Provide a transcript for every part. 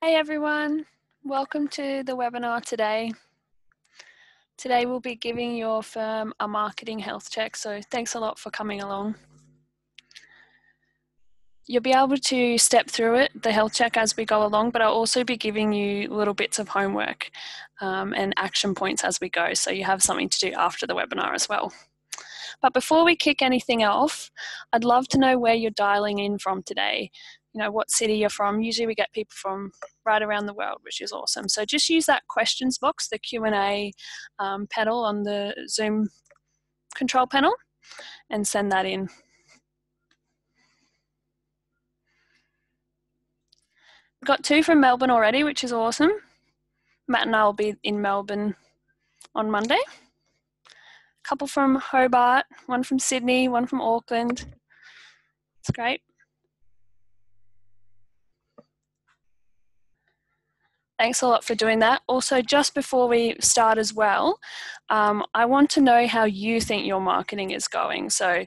Hey everyone, welcome to the webinar today. Today we'll be giving your firm a marketing health check, so thanks a lot for coming along. You'll be able to step through it, the health check, as we go along, but I'll also be giving you little bits of homework and action points as we go, so you have something to do after the webinar as well. But before we kick anything off, I'd love to know where you're dialing in from today. You know, what city you're from. Usually we get people from right around the world, which is awesome. So just use that questions box, the Q&A panel on the Zoom control panel, and send that in. We've got 2 from Melbourne already, which is awesome. Matt and I will be in Melbourne on Monday. A couple from Hobart, 1 from Sydney, 1 from Auckland. It's great. Thanks a lot for doing that. Also, just before we start as well, I want to know how you think your marketing is going. So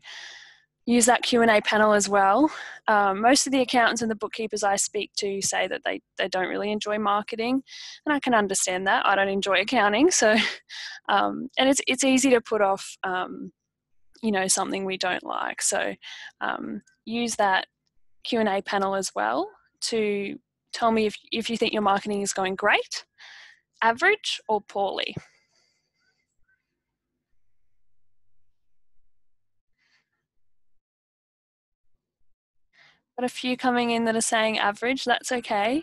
use that Q&A panel as well. Most of the accountants and the bookkeepers I speak to say that they don't really enjoy marketing, and I can understand that. I don't enjoy accounting, so and it's easy to put off, you know, something we don't like. So use that Q&A panel as well to tell me if you think your marketing is going great, average, or poorly. Got a few coming in that are saying average. That's okay.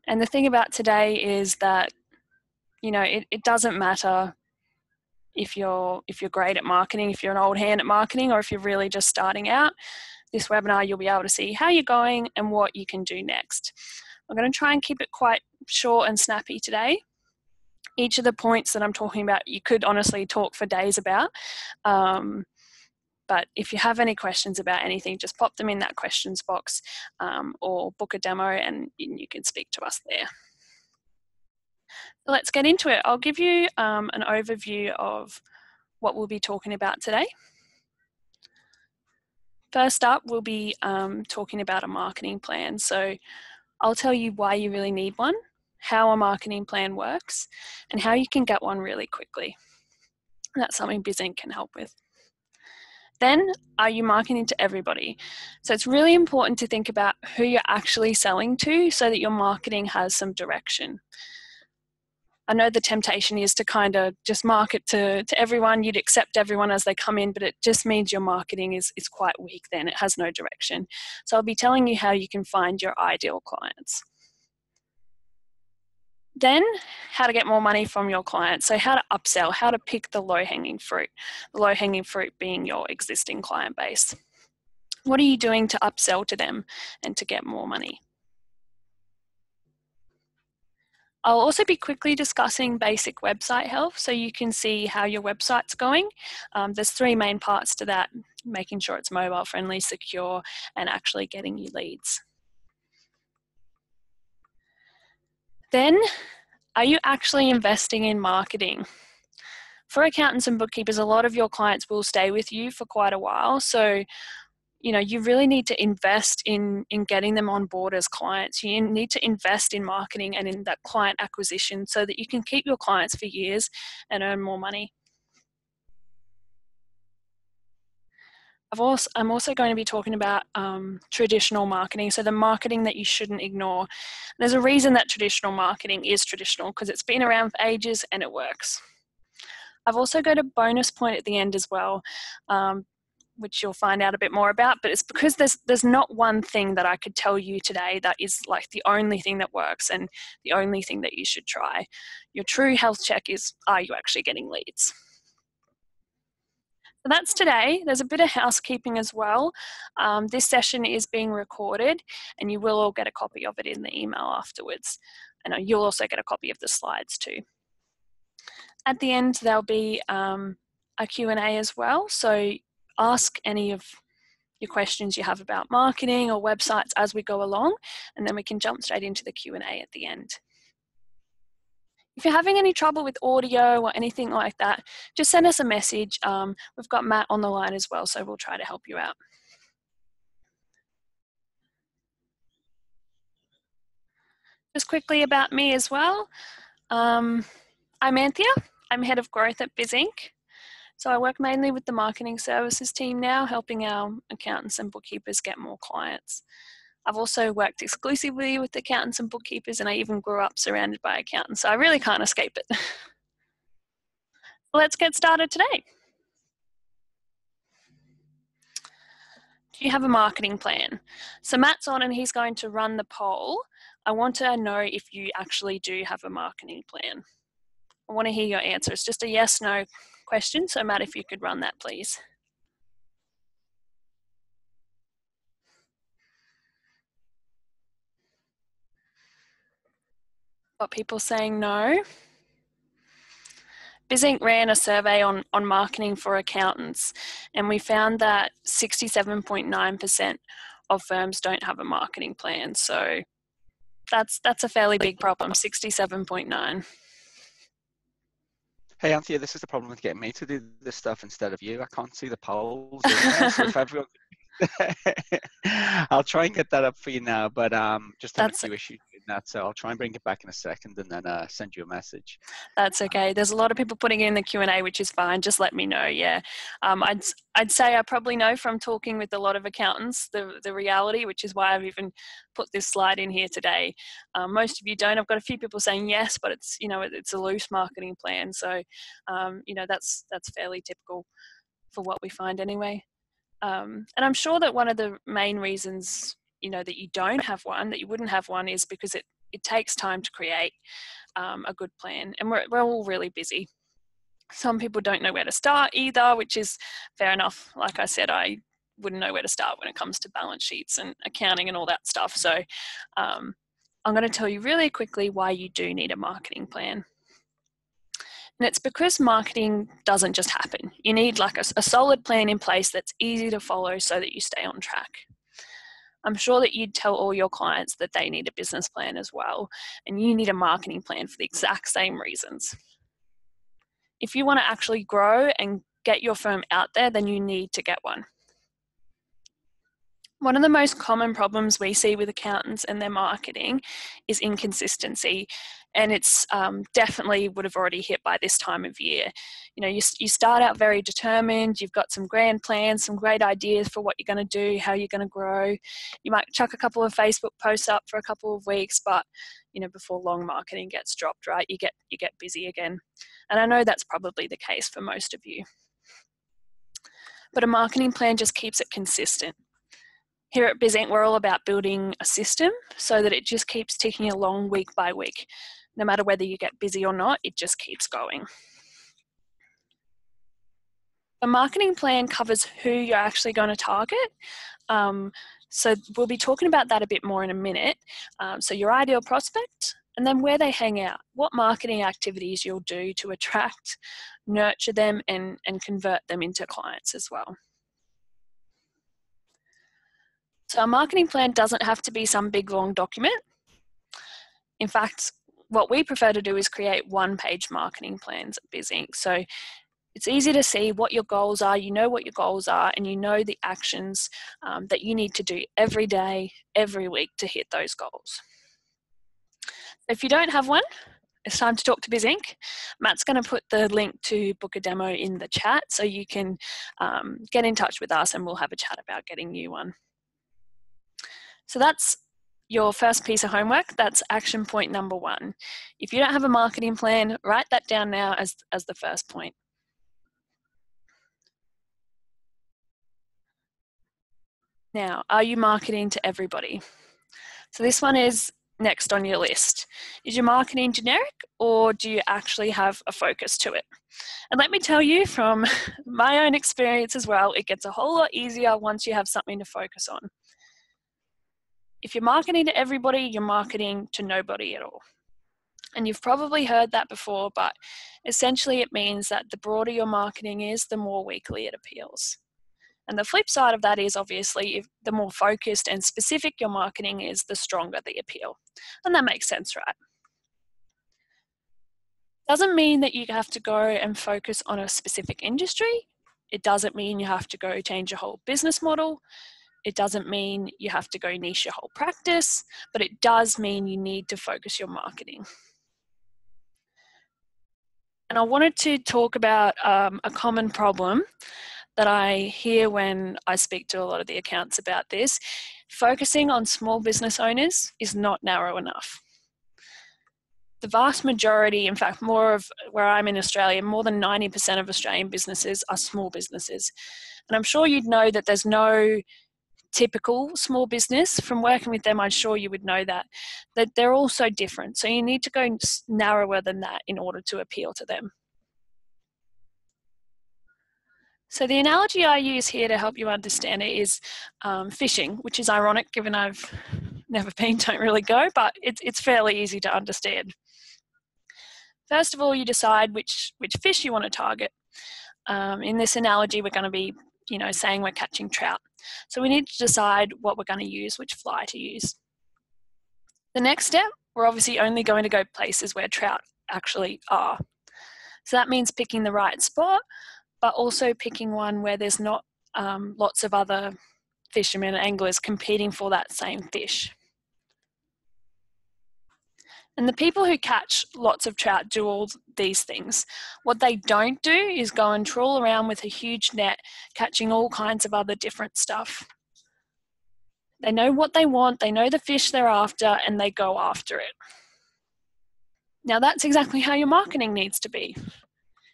And the thing about today is that, you know, it doesn't matter if you're great at marketing, if you're an old hand at marketing, or if you're really just starting out. This webinar, you'll be able to see how you're going and what you can do next. I'm going to try and keep it quite short and snappy today. Each of the points that I'm talking about, you could honestly talk for days about. But if you have any questions about anything, just pop them in that questions box or book a demo and you can speak to us there. So let's get into it. I'll give you an overview of what we'll be talking about today. First up, we'll be talking about a marketing plan. So I'll tell you why you really need one, how a marketing plan works, and how you can get one really quickly. And that's something Bizink can help with. Then, are you marketing to everybody? So it's really important to think about who you're actually selling to so that your marketing has some direction. I know the temptation is to kind of just market to everyone. You'd accept everyone as they come in, but it just means your marketing is quite weak then. It has no direction. So I'll be telling you how you can find your ideal clients. Then, how to get more money from your clients. So how to upsell, how to pick the low-hanging fruit. The low-hanging fruit being your existing client base. What are you doing to upsell to them and to get more money? I'll also be quickly discussing basic website health so you can see how your website's going. There's 3 main parts to that: making sure it's mobile friendly, secure, and actually getting you leads. Then, are you actually investing in marketing? For accountants and bookkeepers, a lot of your clients will stay with you for quite a while. So, you know, you really need to invest in getting them on board as clients. You need to invest in marketing and in that client acquisition so that you can keep your clients for years and earn more money. I'm also going to be talking about traditional marketing, so the marketing that you shouldn't ignore. There's a reason that traditional marketing is traditional, because it's been around for ages and it works. I've also got a bonus point at the end as well, which you'll find out a bit more about, but it's because there's not one thing that I could tell you today that is like the only thing that works and the only thing that you should try. Your true health check is, are you actually getting leads? So that's today. There's a bit of housekeeping as well. This session is being recorded and you will all get a copy of it in the email afterwards. And you'll also get a copy of the slides too. At the end, there'll be a Q&A as well. So ask any of your questions you have about marketing or websites as we go along, and then we can jump straight into the Q&A at the end. If you're having any trouble with audio or anything like that, just send us a message. We've got Matt on the line as well, so we'll try to help you out. Just quickly about me as well. I'm Anthea. I'm head of growth at Bizink. So I work mainly with the marketing services team now, helping our accountants and bookkeepers get more clients. I've also worked exclusively with accountants and bookkeepers, and I even grew up surrounded by accountants, so I really can't escape it. Let's get started today. Do you have a marketing plan? So Matt's on and he's going to run the poll. I want to know if you actually do have a marketing plan. I want to hear your answers. Just a yes, no question. So Matt, if you could run that, please. Got people saying no. Bizink ran a survey on marketing for accountants, and we found that 67.9% of firms don't have a marketing plan. So that's a fairly big problem, 67.9. Hey Anthea, this is the problem with getting me to do this stuff instead of you. I can't see the polls in there, so if everyone I'll try and get that up for you now, but just have a few issues in that, so I'll try and bring it back in a second and then send you a message. That's okay. There's a lot of people putting in the Q&A, which is fine. Just let me know. Yeah, I'd say I probably know from talking with a lot of accountants the reality, which is why I've even put this slide in here today. Most of you don't. I've got a few people saying yes, but it's it's a loose marketing plan, so that's fairly typical for what we find anyway. And I'm sure that one of the main reasons, that you don't have one, that you wouldn't have one, is because it takes time to create a good plan. And we're all really busy. Some people don't know where to start either, which is fair enough. Like I said, I wouldn't know where to start when it comes to balance sheets and accounting and all that stuff. So I'm going to tell you really quickly why you do need a marketing plan. And it's because marketing doesn't just happen. You need like a solid plan in place that's easy to follow so that you stay on track. I'm sure that you'd tell all your clients that they need a business plan as well, and you need a marketing plan for the exact same reasons. If you want to actually grow and get your firm out there, then you need to get one. One of the most common problems we see with accountants and their marketing is inconsistency, and it's definitely would have already hit by this time of year. You start out very determined, you've got some grand plans, some great ideas for what you're going to do, how you're going to grow. You might chuck a couple of Facebook posts up for a couple of weeks, but before long, marketing gets dropped, right? You get busy again. And I know that's probably the case for most of you. But a marketing plan just keeps it consistent. Here at Bizink, we're all about building a system so that it just keeps ticking along week by week. No matter whether you get busy or not, it just keeps going. A marketing plan covers who you're actually going to target. So we'll be talking about that a bit more in a minute. So your ideal prospect, and then where they hang out, what marketing activities you'll do to attract, nurture them, and convert them into clients as well. So a marketing plan doesn't have to be some big long document. In fact, what we prefer to do is create one-page marketing plans at Bizink. So it's easy to see what your goals are, you know what your goals are, and you know the actions that you need to do every day, every week to hit those goals. If you don't have one, it's time to talk to Bizink. Matt's going to put the link to book a demo in the chat so you can get in touch with us and we'll have a chat about getting you one. So that's your first piece of homework. That's action point number 1. If you don't have a marketing plan, write that down now as the first point. Now, are you marketing to everybody? So this one is next on your list. Is your marketing generic, or do you actually have a focus to it? And let me tell you from my own experience as well, it gets a whole lot easier once you have something to focus on. If you're marketing to everybody, you're marketing to nobody at all. And you've probably heard that before, but essentially it means that the broader your marketing is, the more weekly it appeals. And the flip side of that is obviously the more focused and specific your marketing is, the stronger the appeal. And that makes sense, right? Doesn't mean that you have to go and focus on a specific industry. It doesn't mean you have to go change your whole business model. It doesn't mean you have to go niche your whole practice, but it does mean you need to focus your marketing. And I wanted to talk about a common problem that I hear when I speak to a lot of the accounts about this. Focusing on small business owners is not narrow enough. The vast majority, in fact, more of where I'm in Australia, more than 90% of Australian businesses are small businesses. And I'm sure you'd know that there's no typical small business. From working with them, I'm sure you would know that they're all so different. So you need to go narrower than that in order to appeal to them. So the analogy I use here to help you understand it is fishing, which is ironic given I've never been, don't really go, but it's fairly easy to understand. First of all, you decide which fish you want to target. In this analogy, we're going to be, saying we're catching trout. So we need to decide what we're going to use, which fly to use. The next step, we're obviously only going to go places where trout actually are. So that means picking the right spot, but also picking one where there's not lots of other fishermen and anglers competing for that same fish. And the people who catch lots of trout do all these things. What they don't do is go and trawl around with a huge net, catching all kinds of other different stuff. They know what they want, they know the fish they're after, and they go after it. Now that's exactly how your marketing needs to be.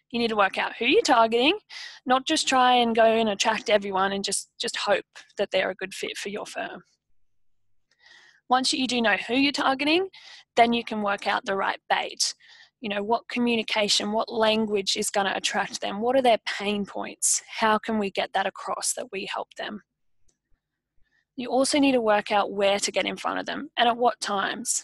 You need to work out who you're targeting, not just try and go and attract everyone and just hope that they're a good fit for your firm. Once you do know who you're targeting, then you can work out the right bait. What communication, what language is going to attract them? What are their pain points? How can we get that across that we help them? You also need to work out where to get in front of them and at what times.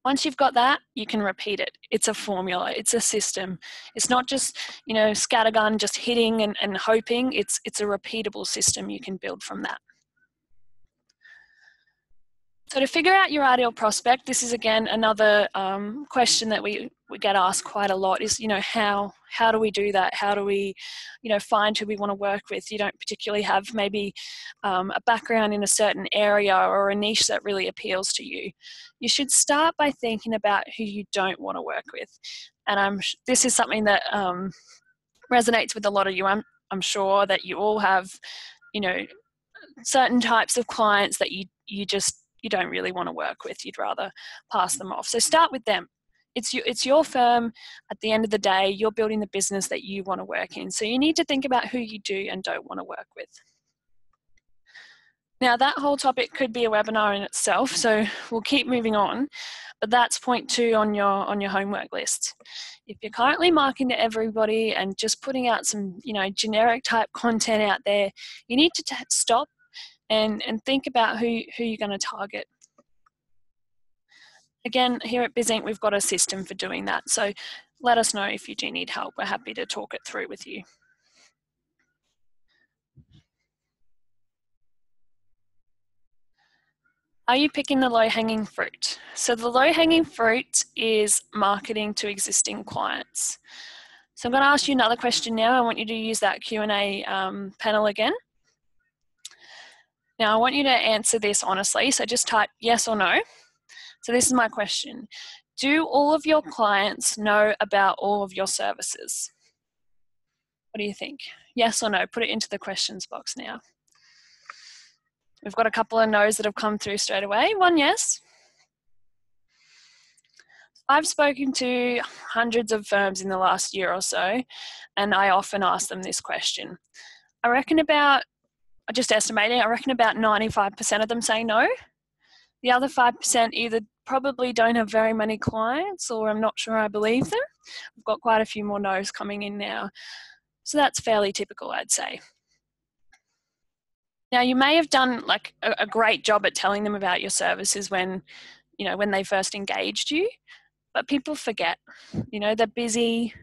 Once you've got that, you can repeat it. It's a formula, it's a system. It's not just, scattergun, just hitting and hoping. It's a repeatable system you can build from that. So to figure out your ideal prospect, this is again another question that we get asked quite a lot is, how do we do that? How do we, find who we want to work with? You don't particularly have maybe a background in a certain area or a niche that really appeals to you. You should start by thinking about who you don't want to work with. And this is something that resonates with a lot of you. I'm sure that you all have, certain types of clients that you don't really want to work with. You'd rather pass them off. So start with them. It's your firm. At the end of the day, you're building the business that you want to work in. So you need to think about who you do and don't want to work with. Now that whole topic could be a webinar in itself, so we'll keep moving on. But that's point 2 on your homework list. If you're currently marketing to everybody and just putting out some generic type content out there, you need to stop and think about who you're going to target. Again, here at Bizink, we've got a system for doing that. So let us know if you do need help. We're happy to talk it through with you. Are you picking the low-hanging fruit? So the low-hanging fruit is marketing to existing clients. So I'm going to ask you another question now. I want you to use that Q&A panel again. Now I want you to answer this honestly. So just type yes or no. So this is my question. Do all of your clients know about all of your services? What do you think? Yes or no? Put it into the questions box now. We've got a couple of no's that have come through straight away. One yes. I've spoken to hundreds of firms in the last year or so, and I often ask them this question. I reckon about 95% of them say no. The other 5% either probably don't have very many clients or I'm not sure I believe them. We've got quite a few more no's coming in now. So that's fairly typical, I'd say. Now you may have done like a great job at telling them about your services when they first engaged you, but people forget, they're busy.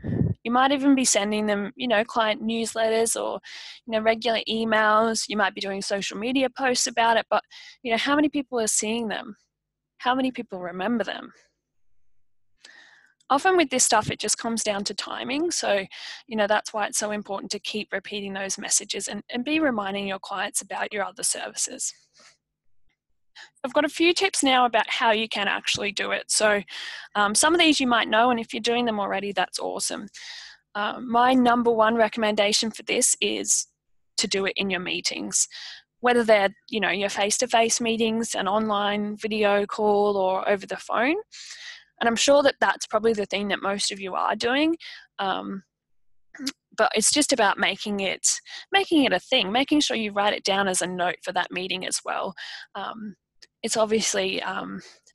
You might even be sending them, client newsletters or, regular emails. You might be doing social media posts about it, but, how many people are seeing them? How many people remember them? often with this stuff, it just comes down to timing. So, that's why it's so important to keep repeating those messages and be reminding your clients about your other services. I've got a few tips now about how you can actually do it. So some of these you might know, and if you're doing them already, that's awesome. My number one recommendation for this is to do it in your meetings, whether they're, your face-to-face meetings, an online video call, or over the phone. And I'm sure that that's probably the thing that most of you are doing. But it's just about making it a thing, making sure you write it down as a note for that meeting as well. It's obviously a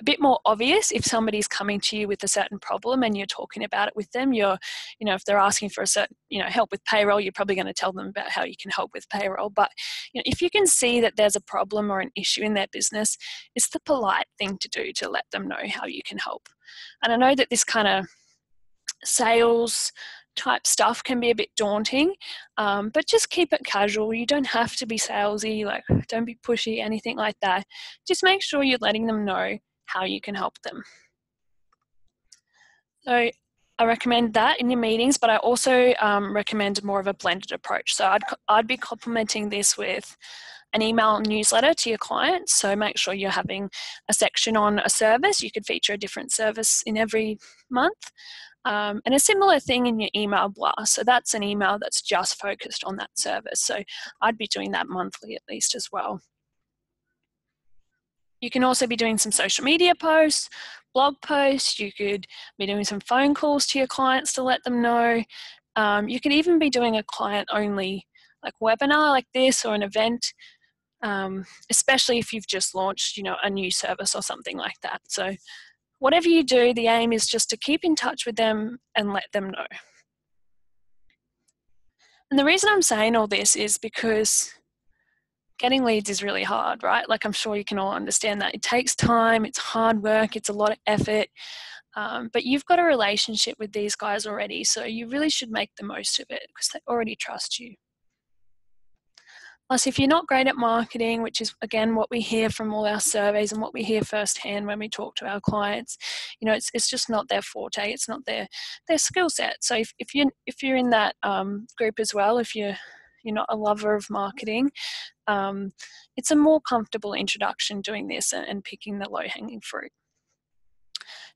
bit more obvious if somebody's coming to you with a certain problem and you're talking about it with them. If they're asking for a certain, help with payroll, you're probably going to tell them about how you can help with payroll. But if you can see that there's a problem or an issue in their business, it's the polite thing to do to let them know how you can help. And I know that this kind of sales type stuff can be a bit daunting, but just keep it casual. You don't have to be salesy, don't be pushy, anything like that. Just make sure you're letting them know how you can help them. So I recommend that in your meetings, but I also recommend more of a blended approach. So I'd be complementing this with an email newsletter to your clients. So make sure you're having a section on a service. You could feature a different service in every month. And a similar thing in your email blast. So that's an email that's just focused on that service. So I'd be doing that monthly at least as well. You can also be doing some social media posts, blog posts. You could be doing some phone calls to your clients to let them know. You could even be doing a client-only webinar like this, or an event, especially if you've just launched, a new service or something like that. So whatever you do, the aim is just to keep in touch with them and let them know. And the reason I'm saying all this is because getting leads is really hard, right? I'm sure you can all understand that. It takes time, it's hard work, it's a lot of effort, but you've got a relationship with these guys already, so you really should make the most of it because they already trust you. Plus, if you're not great at marketing, which is, again, what we hear from all our surveys and what we hear firsthand when we talk to our clients, it's just not their forte. It's not their skill set. So if you're in that group as well, if you're not a lover of marketing, it's a more comfortable introduction doing this and picking the low-hanging fruit.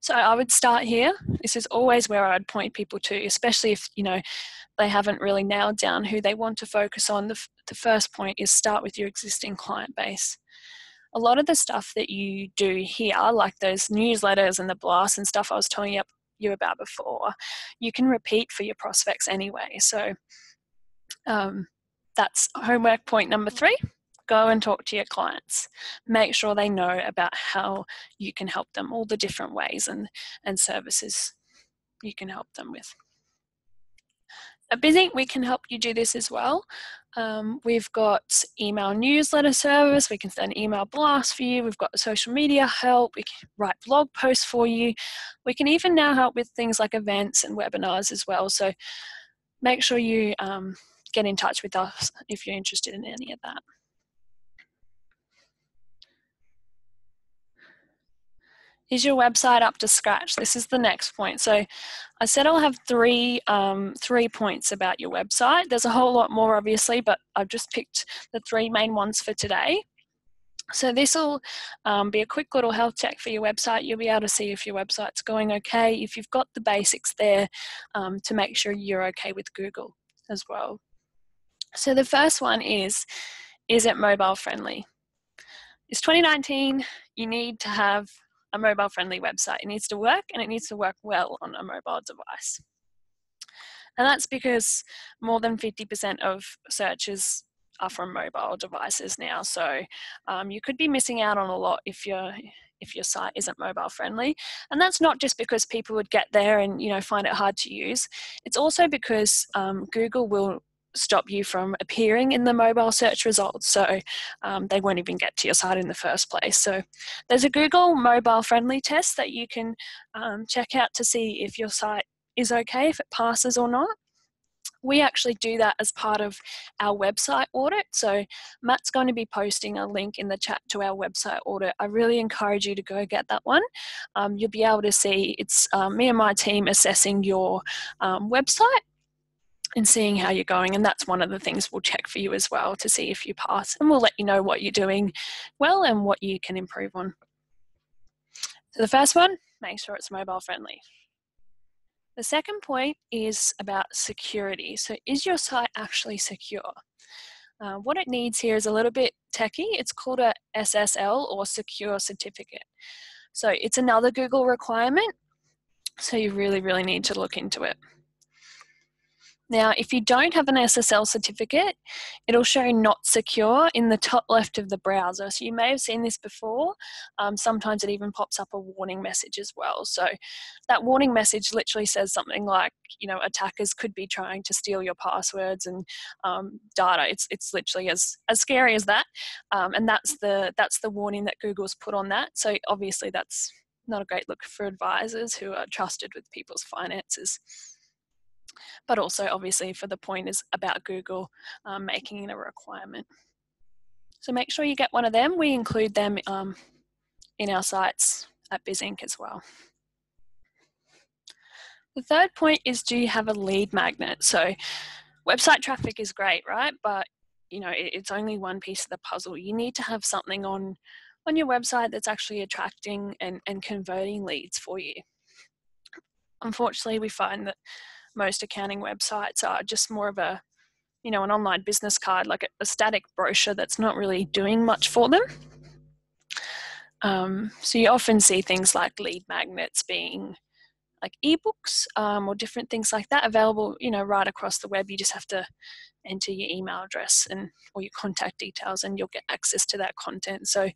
So I would start here. This is always where I'd point people to, especially if, they haven't really nailed down who they want to focus on. The first point is start with your existing client base. A lot of the stuff that you do here, like those newsletters and the blasts and stuff I was telling you about before, you can repeat for your prospects anyway. So that's homework point number 3. Go and talk to your clients. Make sure they know about how you can help them, all the different ways and services you can help them with. At Bizink, we can help you do this as well. We've got email newsletter service. We can send email blasts for you. We've got social media help. We can write blog posts for you. We can even now help with things like events and webinars as well. So make sure you get in touch with us if you're interested in any of that. Is your website up to scratch? This is the next point. So I said I'll have three points about your website. There's a whole lot more, obviously, but I've just picked the 3 main ones for today. So this will be a quick little health check for your website. You'll be able to see if your website's going okay, if you've got the basics there, to make sure you're okay with Google as well. So the first one is it mobile friendly? It's 2019, you need to have a mobile friendly website. It needs to work, and it needs to work well on a mobile device. And that's because more than 50% of searches are from mobile devices now. So you could be missing out on a lot if your site isn't mobile friendly. And that's not just because people would get there and find it hard to use. It's also because Google will stop you from appearing in the mobile search results, so they won't even get to your site in the first place. So there's a Google mobile friendly test that you can check out to see if your site is okay, if it passes or not. We actually do that as part of our website audit. So Matt's going to be posting a link in the chat to our website audit. I really encourage you to go get that one. You'll be able to see it's me and my team assessing your website and seeing how you're going. And that's one of the things we'll check for you as well to see if you pass. And we'll let you know what you're doing well and what you can improve on. So the first one, make sure it's mobile friendly. The second point is about security. So is your site actually secure? What it needs here is a little bit techy. It's called a SSL or secure certificate. So it's another Google requirement. So you really, really need to look into it. Now, if you don't have an SSL certificate, it'll show not secure in the top left of the browser. So you may have seen this before. Sometimes it even pops up a warning message as well. So that warning message literally says something like, you know, attackers could be trying to steal your passwords and data. It's literally as scary as that. And that's the warning that Google's put on that. So obviously that's not a great look for advisors who are trusted with people's finances. But also obviously for the point is about Google making it a requirement. So make sure you get one of them. We include them in our sites at Bizink as well. The third point is, do you have a lead magnet? So website traffic is great, right? But you know, it's only one piece of the puzzle. You need to have something on your website that's actually attracting and converting leads for you. Unfortunately, we find that most accounting websites are just more of a, you know, an online business card, like a static brochure that's not really doing much for them. So you often see things like lead magnets being like ebooks or different things like that available, you know, right across the web. You just have to enter your email address or your contact details and you'll get access to that content. So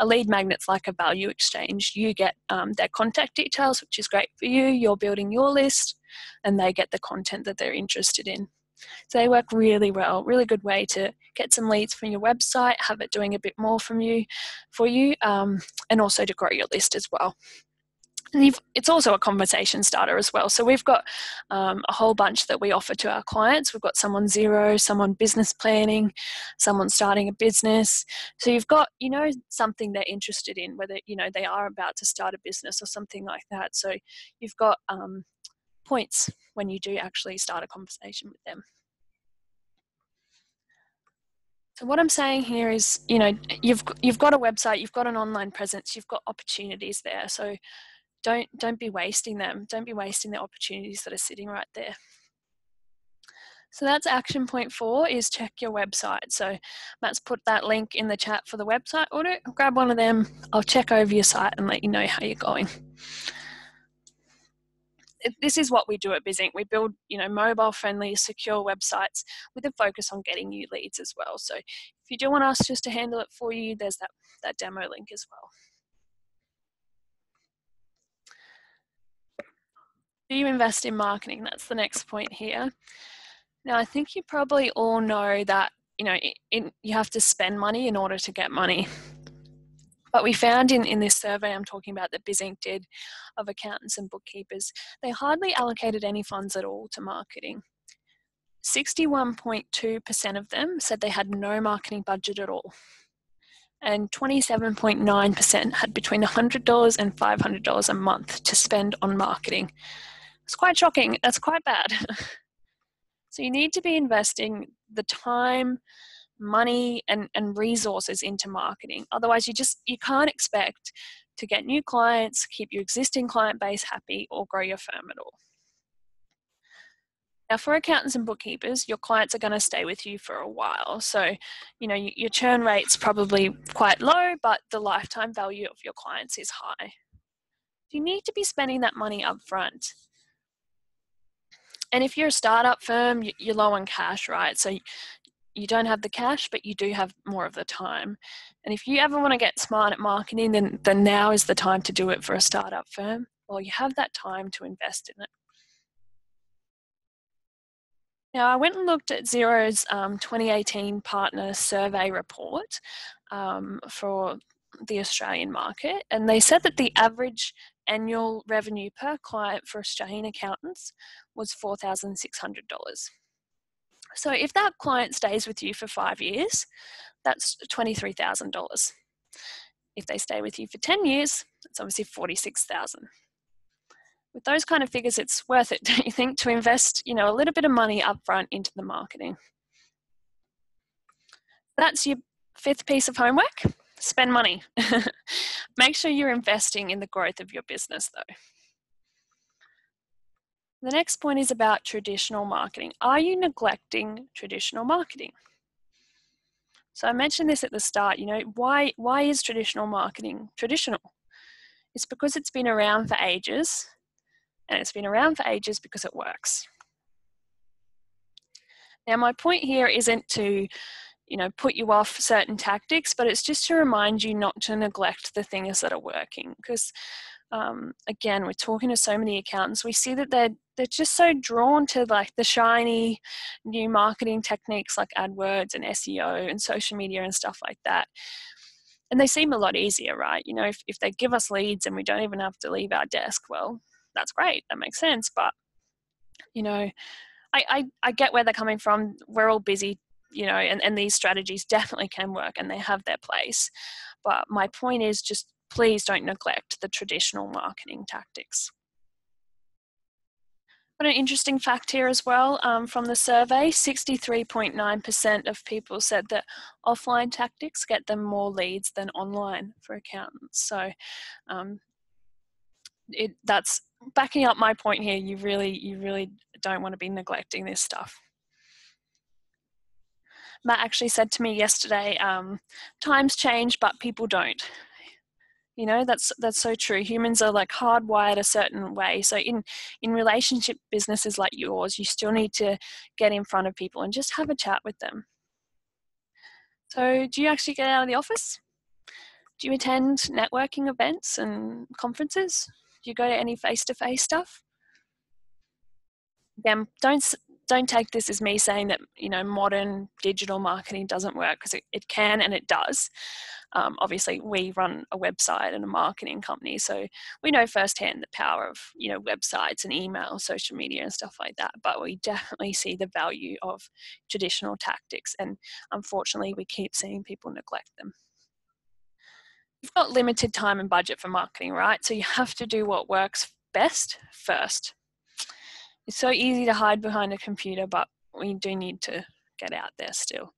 a lead magnet's like a value exchange. You get their contact details, which is great for you. You're building your list and they get the content that they're interested in. So they work really well, really good way to get some leads from your website, have it doing a bit more for you, and also to grow your list as well. And it's also a conversation starter as well. So we've got a whole bunch that we offer to our clients. We've got someone zero, someone business planning, someone starting a business. So you've got, you know, something they're interested in, whether, you know, they are about to start a business or something like that. So you've got points when you do actually start a conversation with them. So what I'm saying here is, you know, you've got a website, you've got an online presence, you've got opportunities there. So don't be wasting them. Don't be wasting the opportunities that are sitting right there. So that's action point 4 is check your website. So Matt's put that link in the chat for the website audit. I'll grab one of them. I'll check over your site and let you know how you're going. This is what we do at Bizink. We build, you know, mobile-friendly, secure websites with a focus on getting you leads as well. So if you do want us just to handle it for you, there's that demo link as well. Do you invest in marketing? That's the next point here. Now, I think you probably all know that, you know, you have to spend money in order to get money. But we found in this survey I'm talking about that Bizink did of accountants and bookkeepers, they hardly allocated any funds at all to marketing. 61.2% of them said they had no marketing budget at all. And 27.9% had between $100 and $500 a month to spend on marketing. It's quite shocking. That's quite bad. So you need to be investing the time, money, and resources into marketing. Otherwise, you can't expect to get new clients, keep your existing client base happy, or grow your firm at all. Now, for accountants and bookkeepers, your clients are going to stay with you for a while. So, you know, your churn rate's probably quite low, but the lifetime value of your clients is high. You need to be spending that money up front. And if you're a startup firm, you're low on cash, right? So you don't have the cash, but you do have more of the time. And if you ever want to get smart at marketing, then now is the time to do it for a startup firm. Well, you have that time to invest in it. Now, I went and looked at Xero's 2018 partner survey report for the Australian market, and they said that the average annual revenue per client for Australian accountants was $4,600. So if that client stays with you for 5 years, that's $23,000. If they stay with you for 10 years, it's obviously 46,000. With those kind of figures, it's worth it, don't you think, to invest, a little bit of money upfront into the marketing. That's your 5th piece of homework. Spend money. Make sure you're investing in the growth of your business, though. The next point is about traditional marketing. Are you neglecting traditional marketing? So I mentioned this at the start, why is traditional marketing traditional? It's because it's been around for ages, and it's been around for ages because it works. Now, my point here isn't to, put you off certain tactics, but it's just to remind you not to neglect the things that are working. Because, again, we're talking to so many accountants, we see that they're just so drawn to like the shiny new marketing techniques like AdWords and SEO and social media and stuff like that. And they seem a lot easier, right? If they give us leads and we don't even have to leave our desk, well, that's great. That makes sense. But, I get where they're coming from. We're all busy, and these strategies definitely can work and they have their place. But my point is just please don't neglect the traditional marketing tactics. But an interesting fact here as well, from the survey, 63.9% of people said that offline tactics get them more leads than online for accountants. So that's backing up my point here. You really don't want to be neglecting this stuff. Matt actually said to me yesterday, times change, but people don't. That's so true. Humans are like hardwired a certain way. So in relationship businesses like yours, you still need to get in front of people and just have a chat with them. So do you actually get out of the office? Do you attend networking events and conferences? Do you go to any face-to-face stuff? Again, don't take this as me saying that modern digital marketing doesn't work, because it can and it does. Obviously, we run a website and a marketing company, so we know firsthand the power of websites and email, social media, and stuff like that. But we definitely see the value of traditional tactics, and unfortunately, we keep seeing people neglect them. You've got limited time and budget for marketing, right? So you have to do what works best first. It's so easy to hide behind a computer, but we do need to get out there still.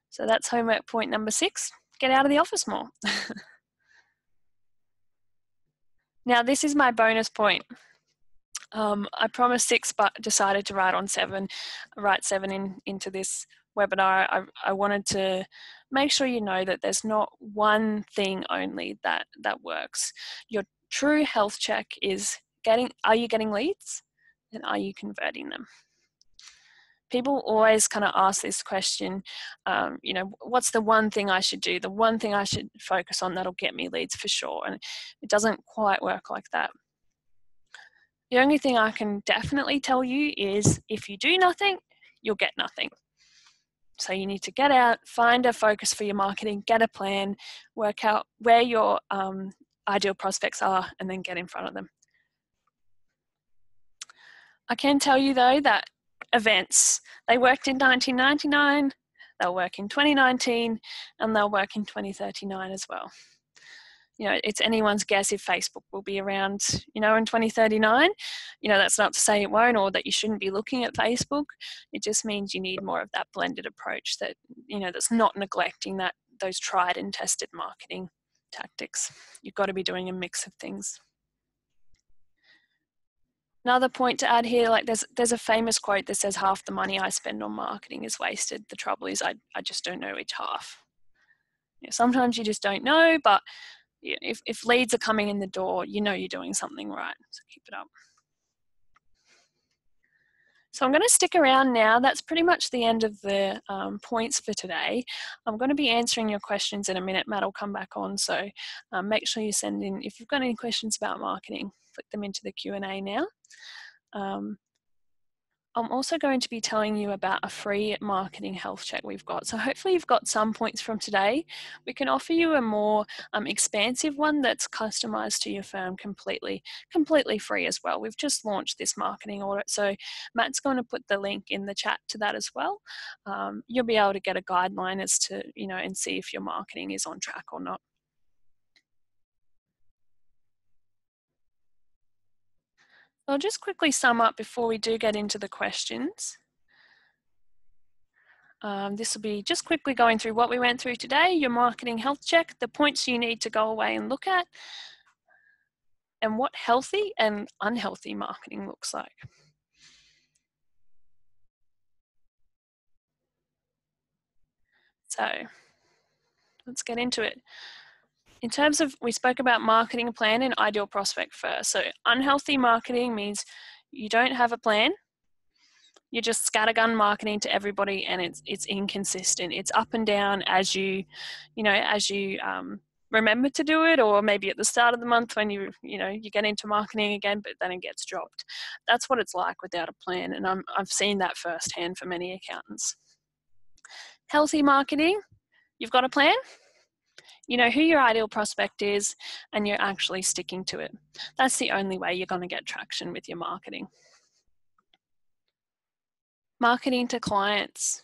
So that's homework point number 6. Get out of the office more. Now, this is my bonus point. I promised 6, but decided to write 7 into this webinar. I wanted to make sure you know that there's not one thing only that works. Your true health check is are you getting leads, and are you converting them? People always kind of ask this question, what's the one thing I should do, the one thing I should focus on that'll get me leads for sure? And it doesn't quite work like that. The only thing I can definitely tell you is if you do nothing, you'll get nothing. So you need to get out, find a focus for your marketing, get a plan, work out where your ideal prospects are, and then get in front of them. I can tell you though that events, they worked in 1999, they'll work in 2019, and they'll work in 2039 as well. It's anyone's guess if Facebook will be around, in 2039. That's not to say it won't, or that you shouldn't be looking at Facebook. It just means you need more of that blended approach that, that's not neglecting those tried and tested marketing tactics. You've got to be doing a mix of things. Another point to add here, like there's a famous quote that says, half the money I spend on marketing is wasted. The trouble is I just don't know which half. Sometimes you just don't know, but if leads are coming in the door, you're doing something right. So keep it up. So I'm going to stick around now. That's pretty much the end of the points for today. I'm going to be answering your questions in a minute. Matt will come back on. So make sure you send in, if you've got any questions about marketing, flick them into the Q&A now. I'm also going to be telling you about a free marketing health check we've got. So hopefully you've got some points from today. We can offer you a more expansive one that's customized to your firm completely free as well. We've just launched this marketing audit, so Matt's going to put the link in the chat to that as well. You'll be able to get a guideline as to, and see if your marketing is on track or not. I'll just quickly sum up before we do get into the questions. This will be just quickly going through what we went through today, your marketing health check, the points you need to go away and look at, and what healthy and unhealthy marketing looks like. So let's get into it. In terms of, we spoke about marketing plan and ideal prospect first. So unhealthy marketing means you don't have a plan. You're just scattergun marketing to everybody, and it's inconsistent. It's up and down as you remember to do it, or maybe at the start of the month when you get into marketing again, but then it gets dropped. That's what it's like without a plan, and I've seen that firsthand for many accountants. Healthy marketing, you've got a plan. You know who your ideal prospect is, and you're actually sticking to it. That's the only way you're going to get traction with your marketing. Marketing to clients.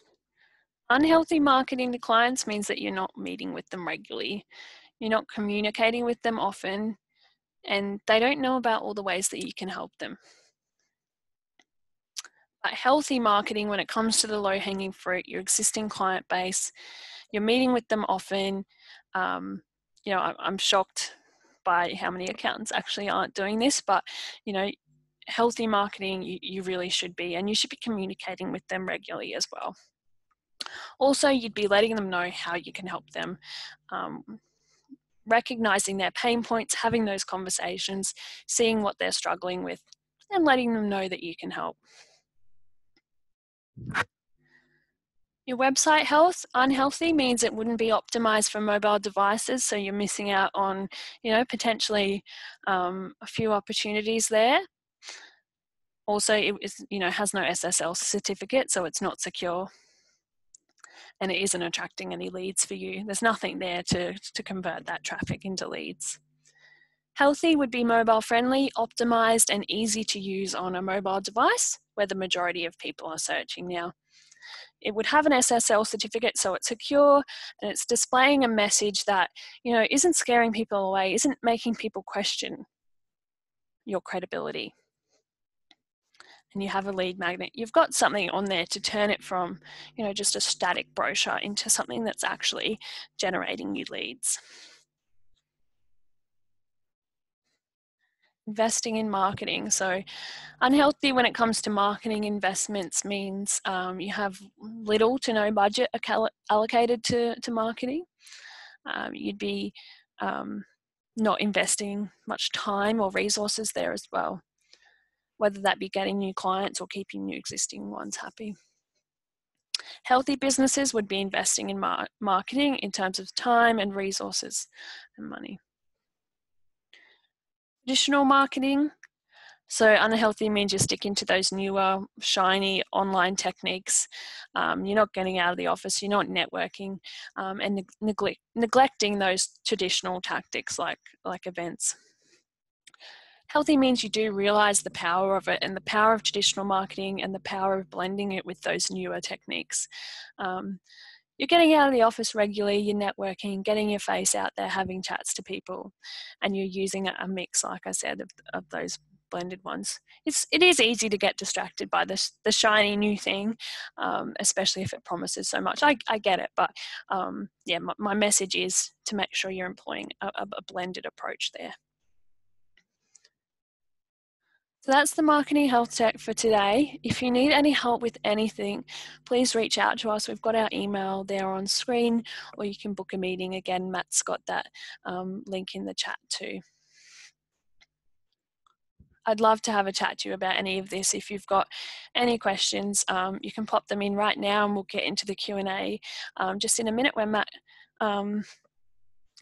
Unhealthy marketing to clients means that you're not meeting with them regularly. You're not communicating with them often, and they don't know about all the ways that you can help them. But healthy marketing, when it comes to the low-hanging fruit, your existing client base, you're meeting with them often. I'm shocked by how many accountants actually aren't doing this, but healthy marketing, you really should be, and you should be communicating with them regularly as well. Also, you'd be letting them know how you can help them, recognizing their pain points, having those conversations, seeing what they're struggling with, and letting them know that you can help. Your website health, unhealthy means it wouldn't be optimized for mobile devices, so you're missing out on, potentially a few opportunities there. Also, it is, has no SSL certificate, so it's not secure, and it isn't attracting any leads for you. There's nothing there to convert that traffic into leads. Healthy would be mobile friendly, optimized, and easy to use on a mobile device where the majority of people are searching now. It would have an SSL certificate, so it's secure, and it's displaying a message that, isn't scaring people away, isn't making people question your credibility. And you have a lead magnet. You've got something on there to turn it from, just a static brochure into something that's actually generating you leads. Investing in marketing. So unhealthy when it comes to marketing investments means you have little to no budget allocated to marketing. You'd be not investing much time or resources there as well, whether that be getting new clients or keeping your existing ones happy. Healthy businesses would be investing in marketing in terms of time and resources and money. Traditional marketing. So unhealthy means you're sticking to those newer, shiny online techniques. You're not getting out of the office, you're not networking, and neglecting those traditional tactics like events. Healthy means you do realize the power of it and the power of traditional marketing and the power of blending it with those newer techniques. You're getting out of the office regularly, you're networking, getting your face out there, having chats to people, and you're using a mix, like I said, of those blended ones. It is easy to get distracted by the shiny new thing, especially if it promises so much. I get it, but my message is to make sure you're employing a blended approach there. So that's the marketing health check for today. If you need any help with anything, please reach out to us. We've got our email there on screen, or you can book a meeting. Again, Matt's got that link in the chat too. I'd love to have a chat to you about any of this. If you've got any questions, you can pop them in right now and we'll get into the Q&A just in a minute when Matt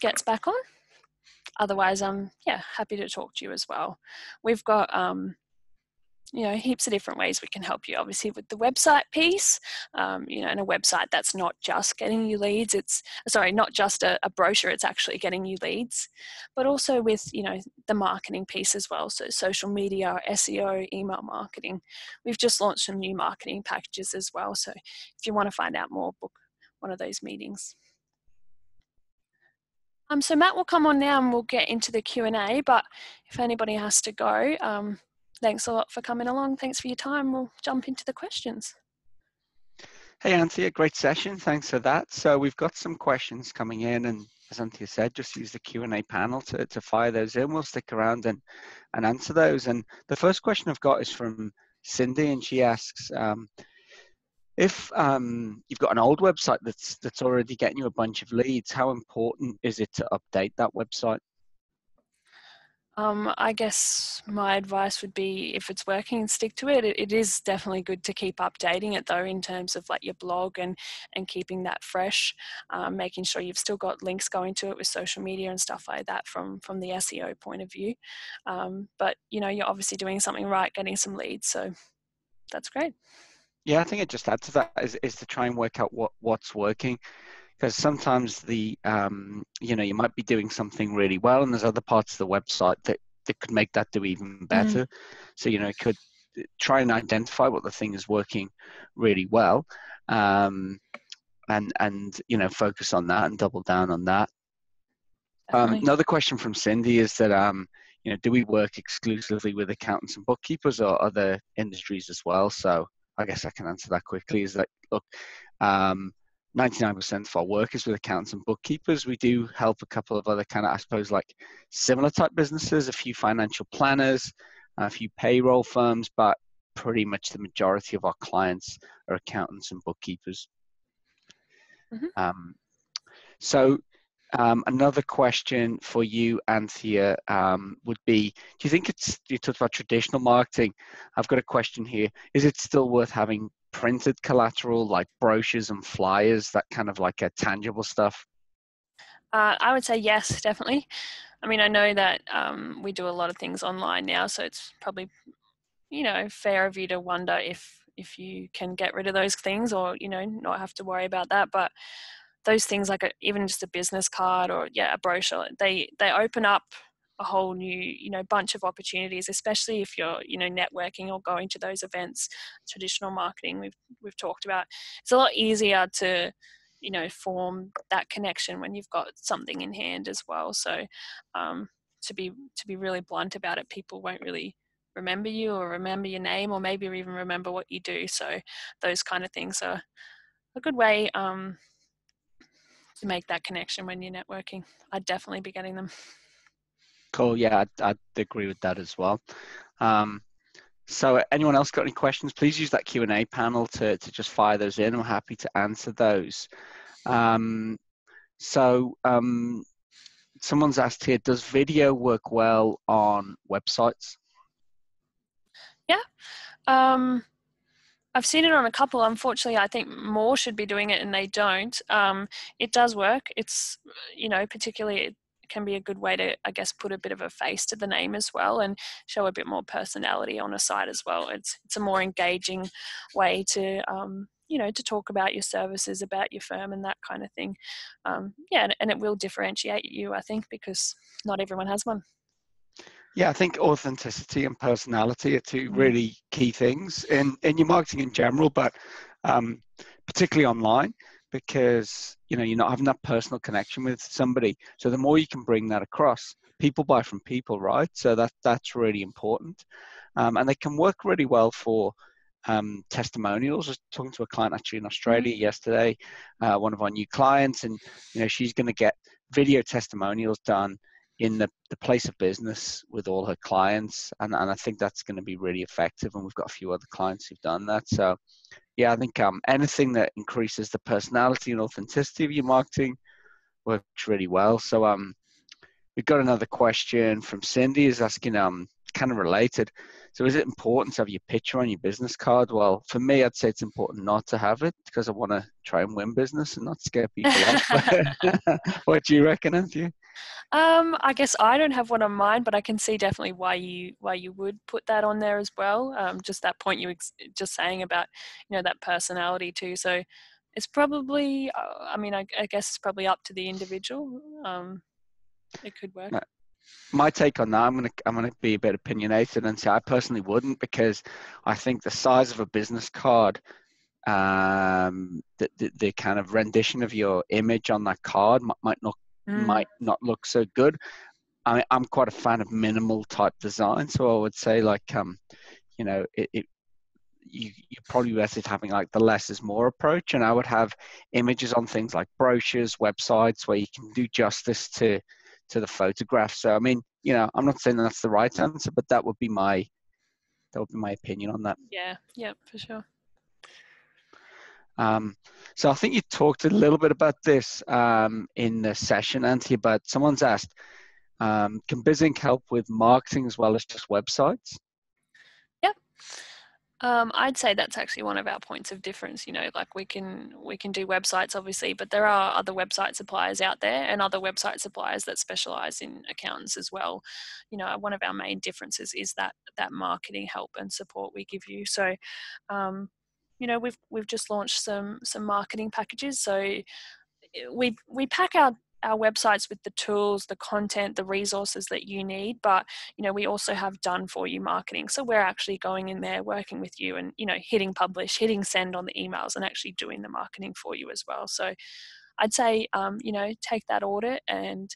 gets back on. Otherwise, I'm happy to talk to you as well. We've got heaps of different ways we can help you. Obviously with the website piece, and a website that's not just getting you leads, not just a brochure, it's actually getting you leads, but also with, the marketing piece as well. So social media, SEO, email marketing. We've just launched some new marketing packages as well. So if you want to find out more, book one of those meetings. So Matt will come on now and we'll get into the Q&A, but if anybody has to go, thanks a lot for coming along. Thanks for your time. We'll jump into the questions. Hey, Anthea, great session. Thanks for that. So we've got some questions coming in, and as Anthea said, just use the Q&A panel to fire those in. We'll stick around and answer those. And the first question I've got is from Cindy, and she asks, if you've got an old website that's already getting you a bunch of leads, how important is it to update that website? I guess my advice would be, if it's working, stick to it. It is definitely good to keep updating it though, in terms of like your blog and keeping that fresh, making sure you've still got links going to it with social media and stuff like that from the SEO point of view. But you're obviously doing something right, getting some leads, so that's great. Yeah, I think it just adds to that is to try and work out what's working. Because sometimes you might be doing something really well, and there's other parts of the website that could make that do even better. So, it could try and identify what the thing is working really well, and focus on that and double down on that. Another question from Cindy is that, do we work exclusively with accountants and bookkeepers or other industries as well? So I guess I can answer that quickly. Is that, look, 99% of our work is with accountants and bookkeepers. We do help a couple of other kind of, I suppose, like similar type businesses, a few financial planners, a few payroll firms, but pretty much the majority of our clients are accountants and bookkeepers. Another question for you, Anthea, would be, do you think you talked about traditional marketing. I've got a question here. Is it still worth having printed collateral like brochures and flyers, that kind of like a tangible stuff? I would say yes, definitely. I mean, I know that we do a lot of things online now, so it's probably, fair of you to wonder if you can get rid of those things or, not have to worry about that. But those things like even just a business card or a brochure, they open up a whole new bunch of opportunities, especially if you're networking or going to those events. Traditional marketing we've talked about, it's a lot easier to form that connection when you've got something in hand as well. So to be really blunt about it, people won't really remember you or remember your name or maybe even remember what you do. So those kind of things are a good way to make that connection when you're networking. I'd definitely be getting them. Cool. Yeah, I'd agree with that as well. So anyone else got any questions, please use that Q&A panel to just fire those in. I'm happy to answer those. Someone's asked here, does video work well on websites? Yeah. I've seen it on a couple. Unfortunately, I think more should be doing it and they don't. It does work. It's, particularly it can be a good way to, I guess, put a bit of a face to the name as well and show a bit more personality on a site as well. It's a more engaging way to, to talk about your services, about your firm and that kind of thing. And it will differentiate you, I think, because not everyone has one. Yeah, I think authenticity and personality are two really key things in your marketing in general, but particularly online, because you're not having that personal connection with somebody. So the more you can bring that across, people buy from people, right? So that's really important, and they can work really well for testimonials. I was talking to a client actually in Australia yesterday, one of our new clients, and she's going to get video testimonials done in the place of business with all her clients, and I think that's going to be really effective, and we've got a few other clients who've done that. So yeah, I think anything that increases the personality and authenticity of your marketing works really well. So we've got another question from Cindy, is asking kind of related. So is it important to have your picture on your business card? Well, for me, I'd say it's important not to have it because I want to try and win business and not scare people off. What do you reckon, Anthea? I guess I don't have one on mine, but I can see definitely why you would put that on there as well. Just that point you just saying about that personality too. So it's probably I mean I guess it's probably up to the individual. It could work. My take on that, I'm gonna be a bit opinionated and say I personally wouldn't, because I think the size of a business card, the kind of rendition of your image on that card might not look so good. I'm quite a fan of minimal type design, so I would say like you probably better having like the less is more approach, and I would have images on things like brochures, websites, where you can do justice to the photograph. So I mean, I'm not saying that's the right answer, but that would be my opinion on that. Yeah, for sure. So I think you talked a little bit about this in the session, Anthea, but someone's asked, can Bizink help with marketing as well as just websites? Yep. I'd say that's actually one of our points of difference. Like we can do websites obviously, but there are other website suppliers out there and other website suppliers that specialize in accountants as well. One of our main differences is that marketing help and support we give you. So, we've just launched some marketing packages. So we pack our websites with the tools, the content, the resources that you need, but we also have done for you marketing. So we're actually going in there, working with you, and hitting publish, hitting send on the emails, and actually doing the marketing for you as well. So I'd say take that audit and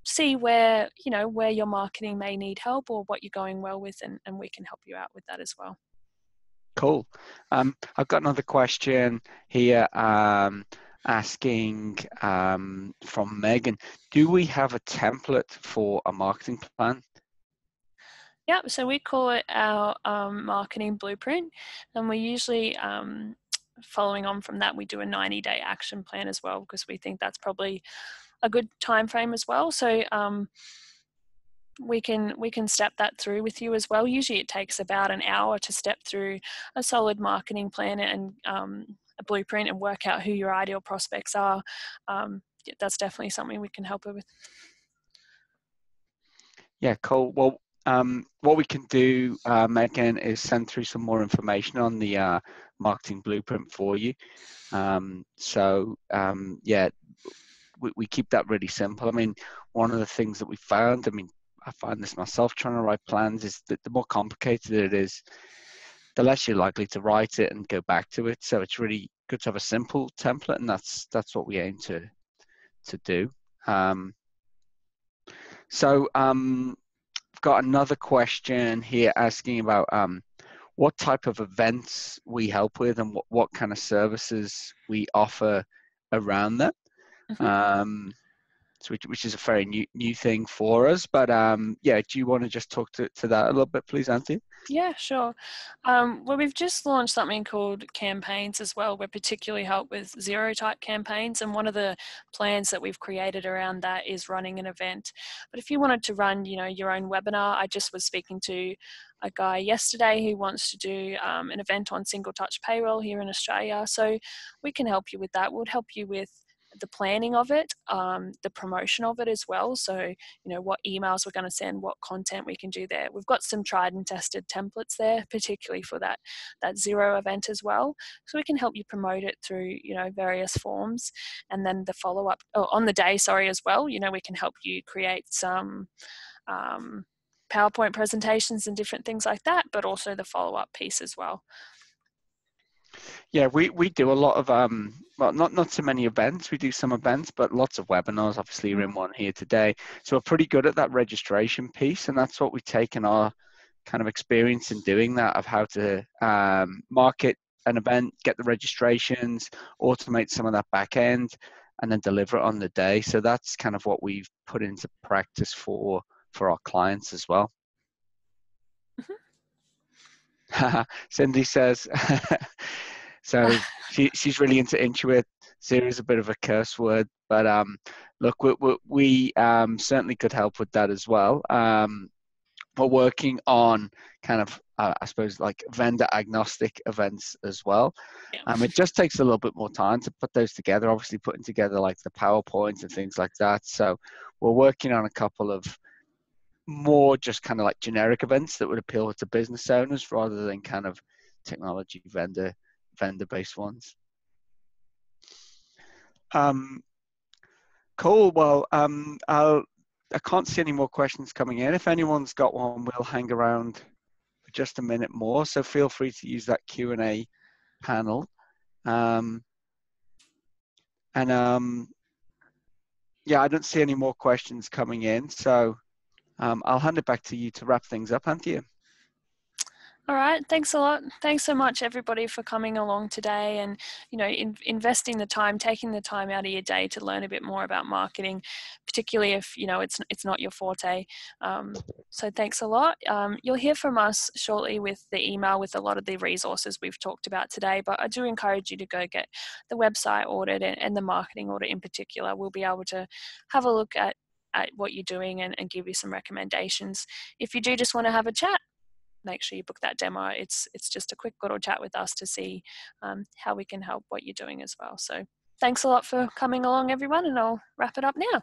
see where where your marketing may need help or what you're going well with, and we can help you out with that as well. Cool. I've got another question here asking from Megan, do we have a template for a marketing plan? Yeah, so we call it our marketing blueprint, and we usually, following on from that, we do a 90-day action plan as well, because we think that's probably a good time frame as well. So we can step that through with you as well. Usually it takes about an hour to step through a solid marketing plan and a blueprint and work out who your ideal prospects are. That's definitely something we can help with. Yeah, cool. Well, what we can do, Megan, is send through some more information on the marketing blueprint for you. Yeah, we keep that really simple. I mean, one of the things that we found, I find this myself trying to write plans, is that the more complicated it is, the less you're likely to write it and go back to it. So it's really good to have a simple template, and that's what we aim to do. I've got another question here asking about what type of events we help with and what kind of services we offer around that. Mm-hmm. Which is a very new thing for us. But yeah, do you want to just talk to that a little bit, please, Anthea? Yeah, sure. Well, we've just launched something called campaigns as well. We particularly help with zero type campaigns, and one of the plans that we've created around that is running an event. But if you wanted to run, your own webinar, I just was speaking to a guy yesterday who wants to do an event on single touch payroll here in Australia. So we can help you with that. We'll help you with the planning of it, the promotion of it as well. So, what emails we're going to send, what content we can do there. We've got some tried and tested templates there, particularly for that zero event as well. So we can help you promote it through, various forms. And then the follow-up on the day, as well, we can help you create some PowerPoint presentations and different things like that, but also the follow-up piece as well. Yeah, we do a lot of well, not so many events. We do some events, but lots of webinars. Obviously, you're in one here today, so we're pretty good at that registration piece, and that's what we've taken our kind of experience in doing that, of how to market an event, get the registrations, automate some of that back end, and then deliver it on the day. So that's kind of what we've put into practice for our clients as well. Cindy says, so she's really into Intuit. Zero is a bit of a curse word, but look, we certainly could help with that as well. We're working on kind of I suppose, like vendor agnostic events as well. Yeah. It just takes a little bit more time to put those together, obviously putting together like the PowerPoints and things like that. So we're working on a couple of more just kind of like generic events that would appeal to business owners rather than kind of technology vendor based ones. Cool. Well, I can't see any more questions coming in. If anyone's got one, we'll hang around for just a minute more. So feel free to use that Q&A panel. Yeah, I don't see any more questions coming in. So I'll hand it back to you to wrap things up, Anthea. All right, thanks a lot. Thanks so much, everybody, for coming along today and, you know, investing the time, taking the time out of your day to learn a bit more about marketing, particularly if, you know, it's not your forte. So thanks a lot. You'll hear from us shortly with the email with a lot of the resources we've talked about today, but I do encourage you to go get the website audit and the marketing audit in particular. We'll be able to have a look at what you're doing and give you some recommendations. If you do just want to have a chat, make sure you book that demo. It's just a quick little chat with us to see how we can help what you're doing as well. So thanks a lot for coming along, everyone, and I'll wrap it up now.